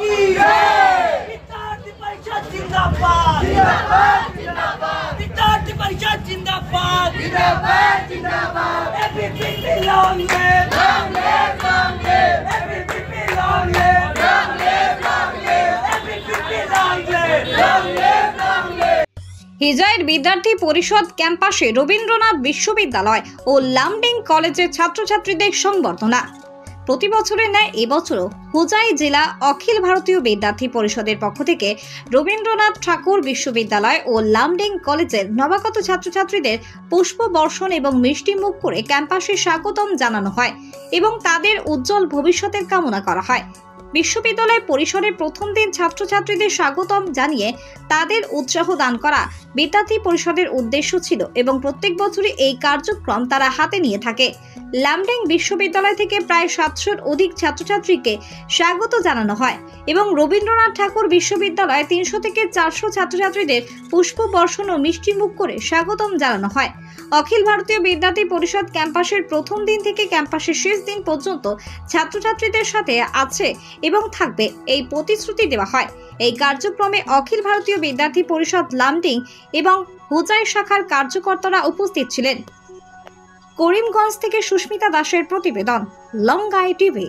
विद्यार्थी परिषद जिंदाबाद विद्यार्थी परिषद जिंदाबाद ABVP long live ABVP long live ABVP long live. হিজয়ের বিদ্যার্থী পরিষদ ক্যাম্পাসে রবীন্দ্রনাথ বিশ্ববিদ্যালয় ও লামডিং কলেজের ছাত্রছাত্রীদের সংবর্ধনা। প্রতি বছরের ন্যায় এবছরও হুজাই জেলা অখিল ভারতীয় বিদ্যার্থী পরিষদের পক্ষ থেকে রবীন্দ্রনাথ ঠাকুর বিশ্ববিদ্যালয় ও লামডিং কলেজের নবাগত ছাত্রছাত্রীদের পুষ্প বর্ষণ এবং মিষ্টি মুখ করে ক্যাম্পাসে স্বাগতম জানানো হয় এবং তাদের উজ্জ্বল ভবিষ্যতের কামনা করা হয়। বিশ্ববিদ্যালয় পরিসরের প্রথম দিন ছাত্রছাত্রীদের স্বাগতম জানিয়ে তাদের উৎসাহ দান করা বিদ্যার্থী পরিষদের উদ্দেশ্য ছিল এবং প্রত্যেক বছরই এই কার্যক্রম তারা হাতে নিয়ে থাকে। লামডিং বিশ্ববিদ্যালয় থেকে প্রায় 700-র অধিক ছাত্রছাত্রীকে স্বাগত জানানো হয় এবং রবীন্দ্রনাথ ঠাকুর বিশ্ববিদ্যালয়ে 300 থেকে 400 ছাত্রছাত্রীদের পুষ্প বর্ষণ ও মিষ্টি মুখ করে স্বাগতম জানানো হয়। অখিল ভারতীয় বিদ্যার্থী পরিষদ ক্যাম্পাসের প্রথম দিন থেকে ক্যাম্পাসের শেষ দিন পর্যন্ত ছাত্রছাত্রীদের সাথে আছে এবং থাকবে এই প্রতিশ্রুতি দেওয়া হয়। এই কার্যক্রমে অখিল ভারতীয় বিদ্যার্থী পরিষদ লামডিং এবং হুজাই শাখার কার্যকর্তারা উপস্থিত ছিলেন। করিমগঞ্জ থেকে সুস্মিতা দাসের প্রতিবেদন, লঙ্গাই টিভি।